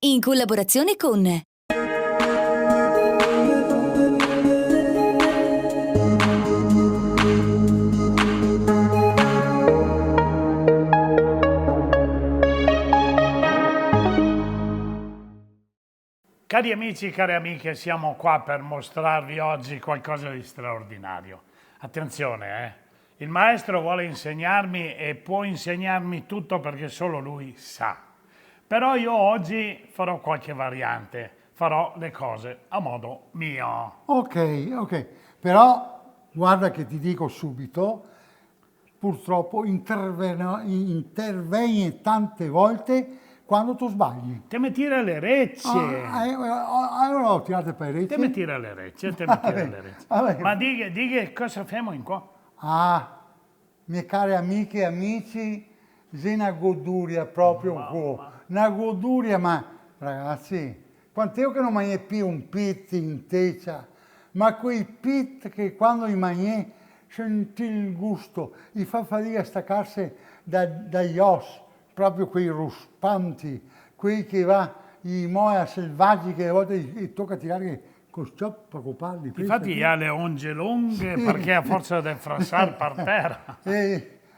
in collaborazione con Cari amici e care amiche, siamo qua per mostrarvi oggi qualcosa di straordinario. Attenzione, il maestro vuole insegnarmi e può insegnarmi tutto perché solo lui sa. Però io oggi farò qualche variante, farò le cose a modo mio. Ok, però guarda che ti dico subito, purtroppo intervieni tante volte quando tu sbagli. Te mi tira le recce. Allora ho tirato per le Te mi recce. tira le recce, te mi tira le recce. Vabbè. Ma dica cosa facciamo in qua? Mie care amiche e amici, c'è una goduria proprio qua. Una goduria, ma ragazzi, quant'è che non mangi più un pit in teccia? Ma quei pit che quando li mangi senti il gusto, gli fa fatica a staccarsi dagli os, proprio quei ruspanti, quei che va, i moia selvaggi che a volte gli tocca tirare con scioppa, con palli. Infatti ha le onge lunghe perché a forza del frassar per terra.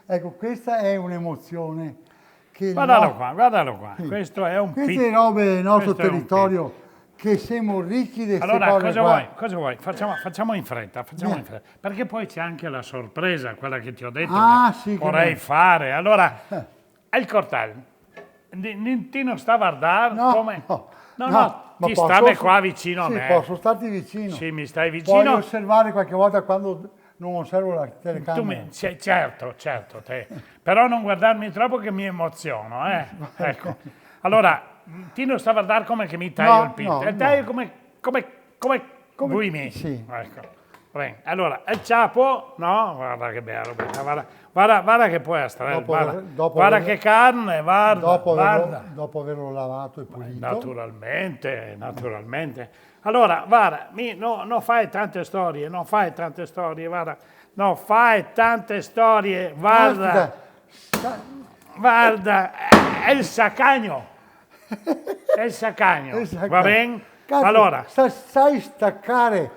Ecco, questa è un'emozione che... Guardalo qua, Sì. questo è un Queste pit. robe del nostro Questo è un territorio, che siamo ricchi di queste Allora, cose cosa qua. vuoi? Cosa vuoi? Facciamo in fretta, facciamo in fretta. Perché poi c'è anche la sorpresa, quella che ti ho detto che Sì, che vorrei bello. fare. Allora, il cortello. Ti non sta a guardare come... ma ti posso- stavi qua vicino a sì, me. posso starti vicino. Sì, mi stai Puoi vicino. osservare qualche volta quando non osservo la telecamera. Certo, te. Però non guardarmi troppo che mi emoziono, Ecco. Allora, ti non sta a guardare come che mi taglio il pit. E taglio come vuoi me. Sì. Ecco. Bene. Allora, il ciapo, no? Guarda che bello, guarda che poi astrello, guarda che carne, guarda. Dopo averlo lavato e pulito. Naturalmente. Allora, guarda, non fai tante storie, guarda. Non fai tante storie, guarda. Guarda, è il sacagno. Va bene? Cazzo, Allora, sai staccare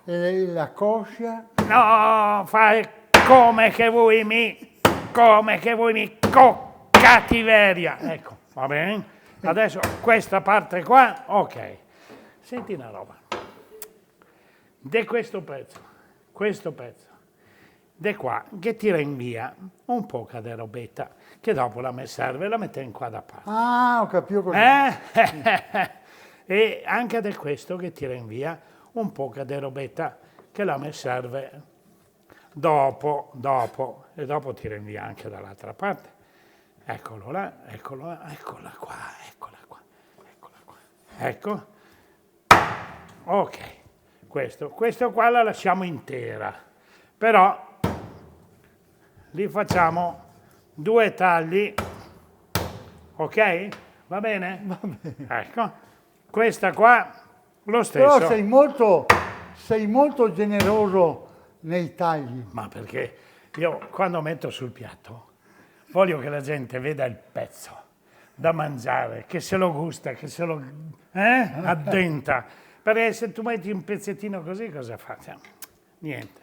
la coscia? no, fai come che vuoi con cattiveria. Ecco, va bene? Adesso questa parte qua, ok. Senti una roba. Di questo pezzo, di qua, che tira in via un po' di robetta, che dopo la me serve, la metto in qua da parte. Ho capito così. E anche di questo che tira in via un po' di robetta, che la me serve dopo, e dopo tira in via anche dall'altra parte. Eccola qua. Ecco. Ok, questo qua la lasciamo intera, però li facciamo 2 tagli, ok? Va bene? Va bene. Ecco, questa qua lo stesso. Però sei molto generoso nei tagli. Ma perché io quando metto sul piatto voglio che la gente veda il pezzo da mangiare, che se lo gusta, che se lo addenta. Perché se tu metti un pezzettino così, cosa fa? Niente.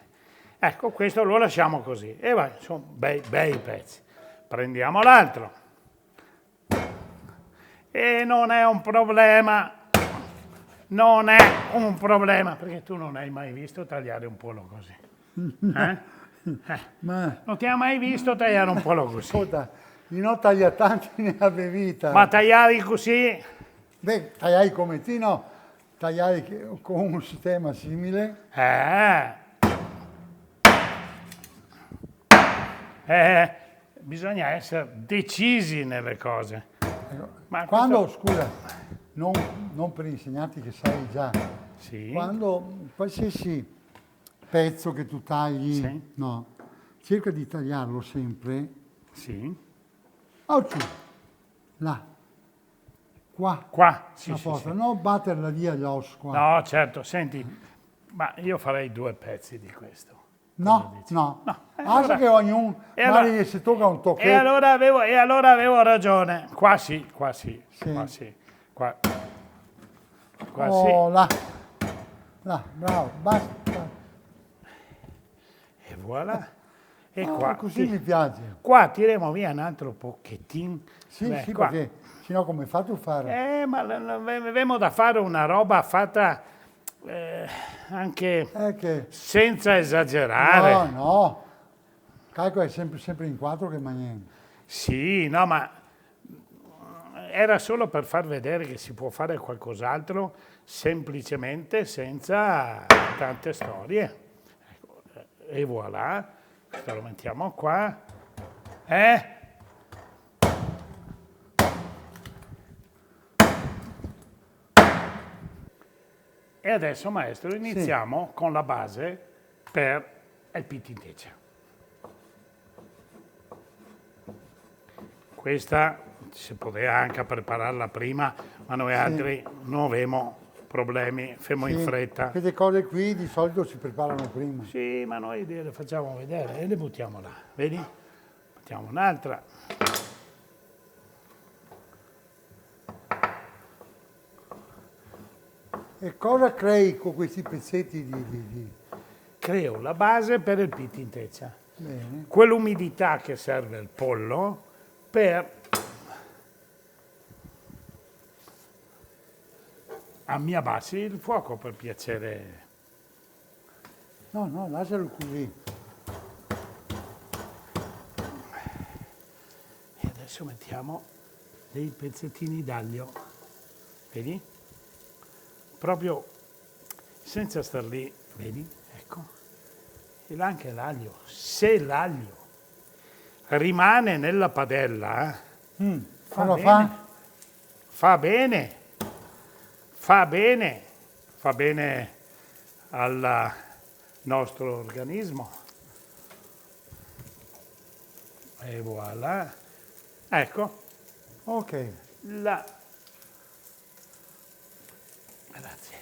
Ecco, questo lo lasciamo così. E vai, sono bei pezzi. Prendiamo l'altro. E non è un problema. Perché tu non hai mai visto tagliare un pollo così. Ma Non ti ha mai visto tagliare un pollo così. ascolta, di no tagliatanti ne avevi vita. Ma tagliare così? Beh, tagliai come te, no? Tagliai con un sistema simile. Bisogna essere decisi nelle cose. Ma Quando, scusa, non per insegnarti che sai già, Sì. quando qualsiasi pezzo che tu tagli, Sì. no, cerca di tagliarlo sempre, Sì. giù, là, Qua. Sì, a sì, posto, sì. non batterla via gli os qua. No, certo, senti, ma io farei 2 pezzi di questo. No. e Basta allora- che ognuno, e allora- magari se tocca un E tocchetto. allora avevo ragione. Qua sì. Qua, qua Oh, là. Là, bravo, basta. e voilà. E Ah, qua, così mi piace. qua tireremo via un altro pochettino. Sì, Beh, sì, qua. perché sennò come fai a fare? Ma avevamo da fare una roba fatta anche Che... senza esagerare. No, no. Calcola è sempre in quattro che mangiamo. Sì, no, ma era solo per far vedere che si può fare qualcos'altro semplicemente senza tante storie. Ecco, e voilà, questo lo mettiamo qua. E adesso, maestro, iniziamo con la base per il pittintecia. Questa si poteva anche prepararla prima, ma noi altri non avevamo problemi, femo in fretta. Queste cose qui di solito si preparano prima. Sì, ma noi le facciamo vedere e le buttiamo là, vedi? Mettiamo un'altra. E cosa crei con questi pezzetti di... Creo la base per il pittintecia. Bene. Quell'umidità che serve al pollo per mi abbassi il fuoco per piacere. No, no, lascialo così. E adesso mettiamo dei pezzettini d'aglio, vedi? Proprio senza star lì, vedi? Ecco. E anche l'aglio. Se l'aglio rimane nella padella, Cosa fa? fa bene, fa bene, fa bene al nostro organismo. E voilà. Ecco, Ok. la... Grazie.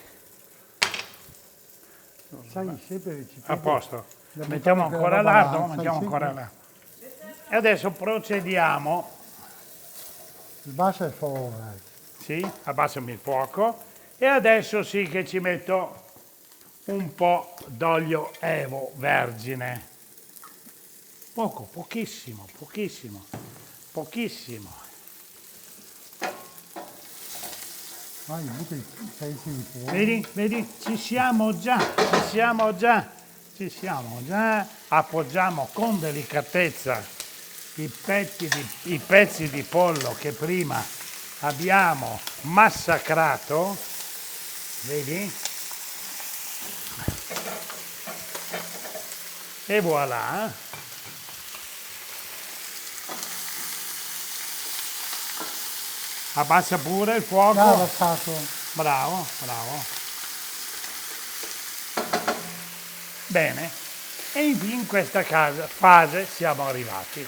Sai, sempre recipiente. A posto. Da Mettiamo buttare ancora quella roba lardo? là, Mettiamo sai, ancora sì. là. E adesso procediamo. Basta il favore. Sì, abbassami il fuoco. E adesso sì che ci metto un po' d'olio Evo vergine. Poco, pochissimo, pochissimo, pochissimo. Vai, butta i pezzi di pollo. Vedi, vedi, ci siamo già, ci siamo già, ci siamo già. Appoggiamo con delicatezza i pezzi di pollo che prima abbiamo massacrato, vedi? E voilà. Abbassa pure il fuoco. Già abbassato. Bravo, bravo. Bene, e in questa fase siamo arrivati.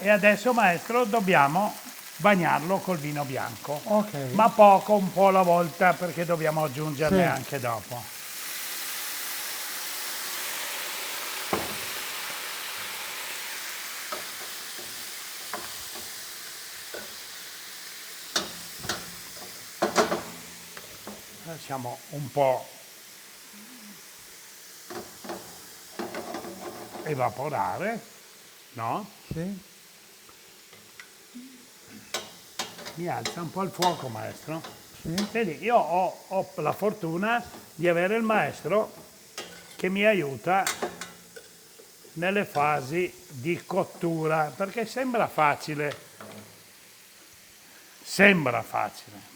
E adesso, maestro, dobbiamo bagnarlo col vino bianco. Ok. Ma poco, un po' alla volta, perché dobbiamo aggiungerne Sì. anche dopo. Lasciamo un po' evaporare, no? Sì. Mi alza un po' il fuoco, maestro. Sì. Vedi, io ho la fortuna di avere il maestro che mi aiuta nelle fasi di cottura, perché sembra facile,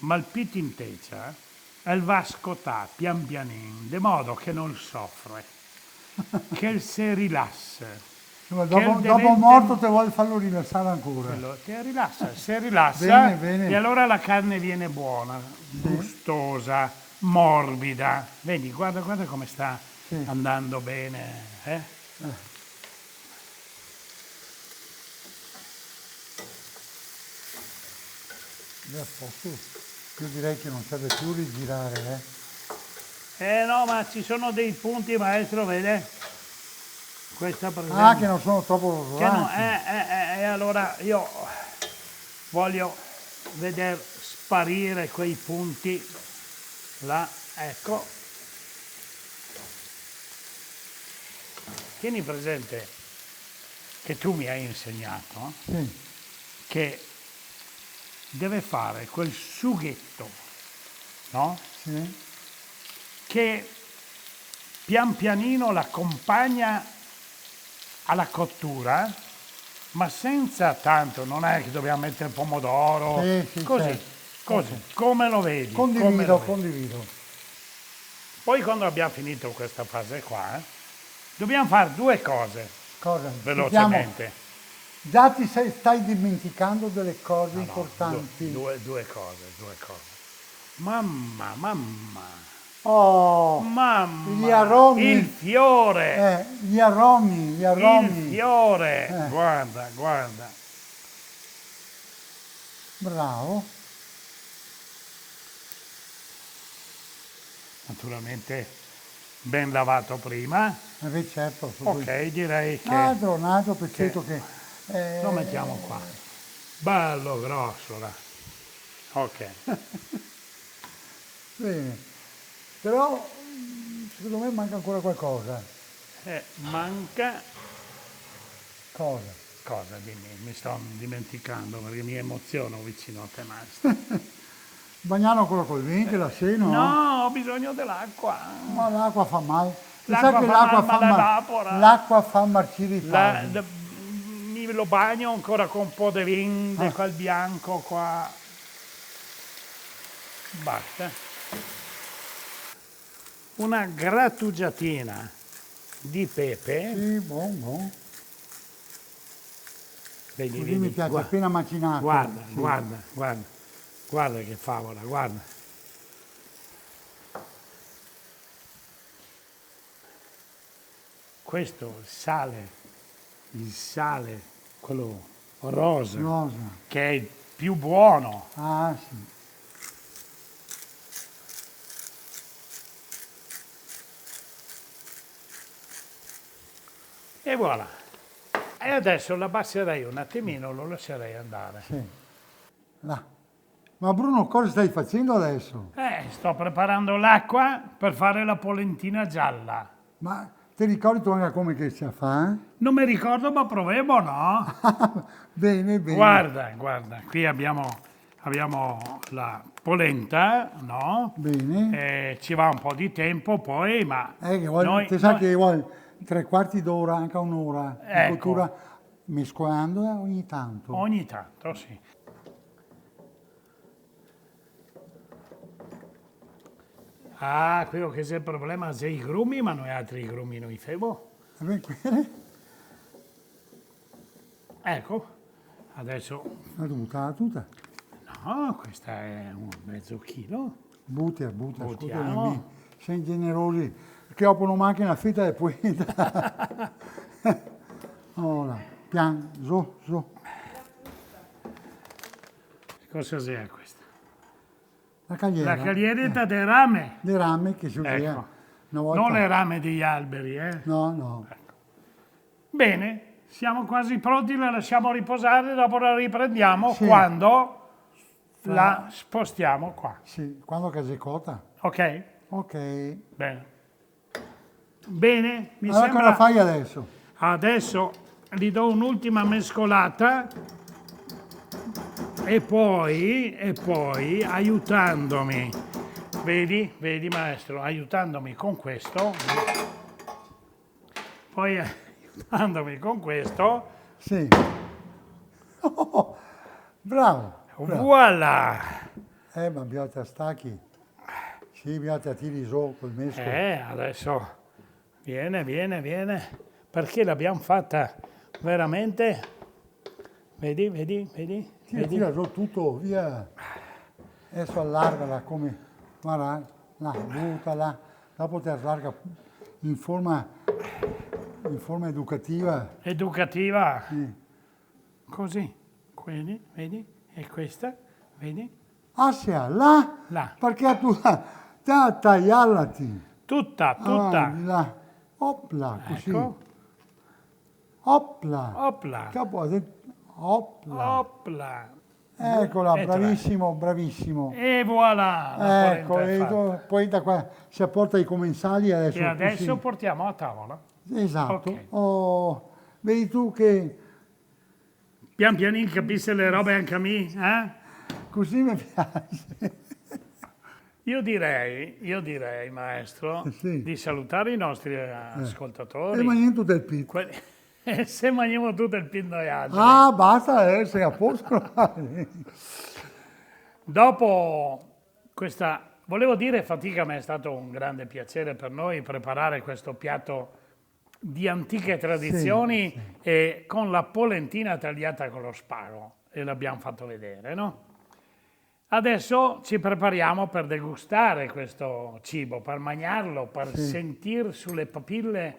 ma il pittintecia va scottare pian pianino, di modo che non soffre, che si rilassa. Dopo morto te vuoi farlo rilassare ancora. Ti rilassa, si rilassa Bene, bene. e allora la carne viene buona, gustosa, morbida. Vedi, guarda come sta andando bene. Beh, a posto. Io direi che non serve più rigirare, No, ma ci sono dei punti, maestro, vede? Questa per esempio. Ah, che non sono troppo Che no, rosolati. allora io voglio vedere sparire quei punti là, ecco. Tieni presente che tu mi hai insegnato Sì, che deve fare quel sughetto, no? sì. Che pian pianino l'accompagna alla cottura, ma senza tanto, non è che dobbiamo mettere il pomodoro, Sì, sì, così, certo. così, Ok. come lo vedi. come Condivido, lo vedi. condivido. Poi quando abbiamo finito questa fase qua, dobbiamo fare due cose Cosa? velocemente. Già stai dimenticando delle cose No, no, importanti. due cose. Mamma, Oh, mamma, gli aromi. il fiore, Gli aromi, gli il aromi. fiore, guarda. Bravo. Naturalmente ben lavato prima. Beh, certo. Ok, direi che Un altro pezzetto che... lo mettiamo qua. Bello grosso là. Ok. Bene. Però, secondo me manca ancora qualcosa. Manca Cosa? cosa, dimmi, mi sto dimenticando perché mi emoziono vicino a te, maestro. Bagnare ancora col vento, la sera, no? No, ho bisogno dell'acqua. Ma l'acqua fa male. Si L'acqua sa che fa l'acqua male, ma evapora. l'acqua fa marcire i pasi. Mi lo bagno ancora con un po' di vinde, quel bianco qua. Basta. Una grattugiatina di pepe. Sì, buon. Vedi, Così mi piace, appena macinato. Guarda, Sì. guarda che favola, guarda. Questo il sale, quello rosa, Rosa. che è il più buono. Ah, sì. E voilà. E adesso l'abbasserei un attimino, lo lascerei andare. Sì. Là. Ma Bruno, cosa stai facendo adesso? Sto preparando l'acqua per fare la polentina gialla. Ma ti ricordi tu anche come che si fa? Non mi ricordo, ma proviamo, no? Bene. Guarda, qui abbiamo la polenta, no? Bene. Ci va un po' di tempo poi, ma Ti sa che vuole 3/4 d'ora, anche un'ora di Ecco. cottura, mescolandola ogni tanto. ogni tanto sì. Ah, quello che c'è il problema è i grumi, ma noi altri grumi noi femo. Quelle? Ecco, adesso, La tutta. no, questa è un mezzo chilo. Buttia, Buttiamo. scusami, sei generosi, che dopo non manca una fetta e poi... Ora, pian, su. Cosa è questa? La cagliera. La caglieretta del rame. Le rame che si usa Ecco. una volta. Non le rame degli alberi, eh. No. Bene, siamo quasi pronti, la lasciamo riposare, dopo la riprendiamo Sì. quando la spostiamo qua. Sì, quando che è cotta. Ok? Ok. Bene, mi Allora sembra... cosa fai adesso? Adesso gli do un'ultima mescolata e poi aiutandomi, vedi maestro, aiutandomi con questo, poi aiutandomi con questo, Sì. Oh, bravo. voilà! Ma abbiamo a stacchi. Sì, abbiamo a tiri su col mescolo. Adesso viene, perché l'abbiamo fatta veramente, vedi? Tira su tutto, via. Adesso allargala come, guarda, là, buttala. Dopo ti allarga in forma educativa. Educativa, Sì. così, vedi? E questa, vedi? Ah, sì, là? Là. Perché tu tagliarlati. Tutta, Avanti, là. Opla, così. ecco, Opla. opla, Capo, opla. opla, Eccola, E tre. bravissimo, bravissimo. E voilà, la Ecco, polenta è e fatta. poi da qua si apporta i commensali adesso. E adesso così. portiamo a tavola. Esatto. Ok. Oh, vedi tu che Pian pianino capisce le robe anche a me, eh? così mi piace. Io direi, maestro, Sì. di salutare i nostri E ascoltatori. mangiamo tutto il pizzo. Se mangiamo tutto il pindoiaggio. Ah, basta, sei a posto. Dopo questa, volevo dire fatica, ma è stato un grande piacere per noi preparare questo piatto di antiche tradizioni e con la polentina tagliata con lo spago e l'abbiamo fatto vedere, no? Adesso ci prepariamo per degustare questo cibo, per mangiarlo, per sentire sulle papille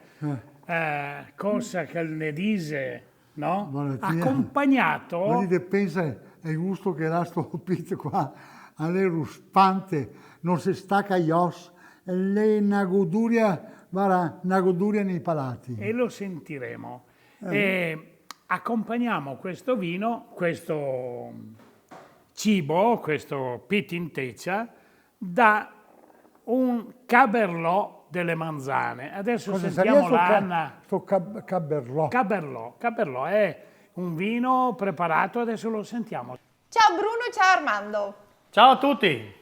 cosa che ne dice, no? Buonasera. Accompagnato. Vedete, pensa il gusto che dà sto pizzo qua, alle ruspante, non si stacca gli ossa, e lei una goduria nei palati. E lo sentiremo. E accompagniamo questo vino, questo cibo, questo pit in teccia, da un caberlò delle manzane. Adesso Cosa sentiamo sarebbe l'Anna. sto caberlò? Caberlò è un vino preparato, adesso lo sentiamo. Ciao Bruno, ciao Armando. Ciao a tutti!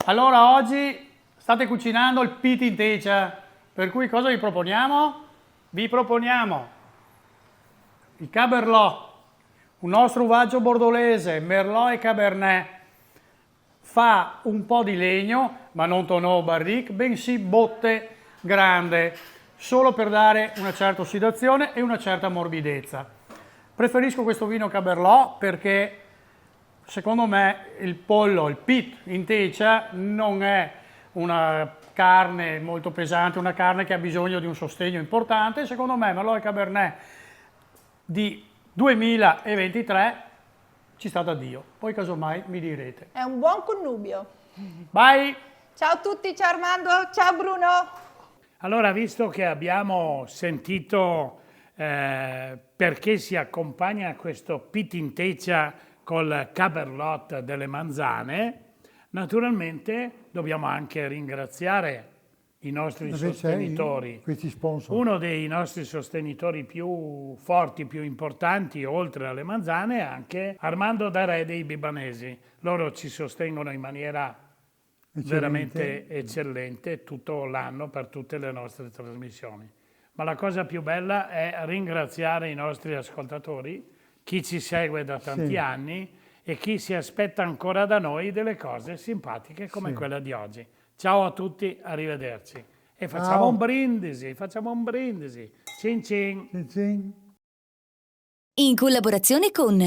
Allora oggi state cucinando il pit in teccia, per cui cosa vi proponiamo? Vi proponiamo il Cabernet, un nostro uvaggio bordolese, Merlot e Cabernet. Fa un po' di legno, ma non tonneau barrique, bensì botte grande, solo per dare una certa ossidazione e una certa morbidezza. Preferisco questo vino Cabernet perché secondo me il pollo, il pit in teccia, non è una carne molto pesante, una carne che ha bisogno di un sostegno importante. Secondo me Merlot e Cabernet di 2023 ci sta da Dio. Poi casomai mi direte. È un buon connubio. Bye! Ciao a tutti, ciao Armando, ciao Bruno. Allora, visto che abbiamo sentito perché si accompagna questo pit in teccia col Cabernet delle manzane, naturalmente dobbiamo anche ringraziare i nostri sostenitori. Questi sponsor. Uno dei nostri sostenitori più forti, più importanti, oltre alle manzane, è anche Armando Darè dei Bibanesi. Loro ci sostengono in maniera veramente eccellente tutto l'anno per tutte le nostre trasmissioni. Ma la cosa più bella è ringraziare i nostri ascoltatori, chi ci segue da tanti anni e chi si aspetta ancora da noi delle cose simpatiche come quella di oggi. Ciao a tutti, arrivederci. E facciamo un brindisi, Cin cin. Cin cin. In collaborazione con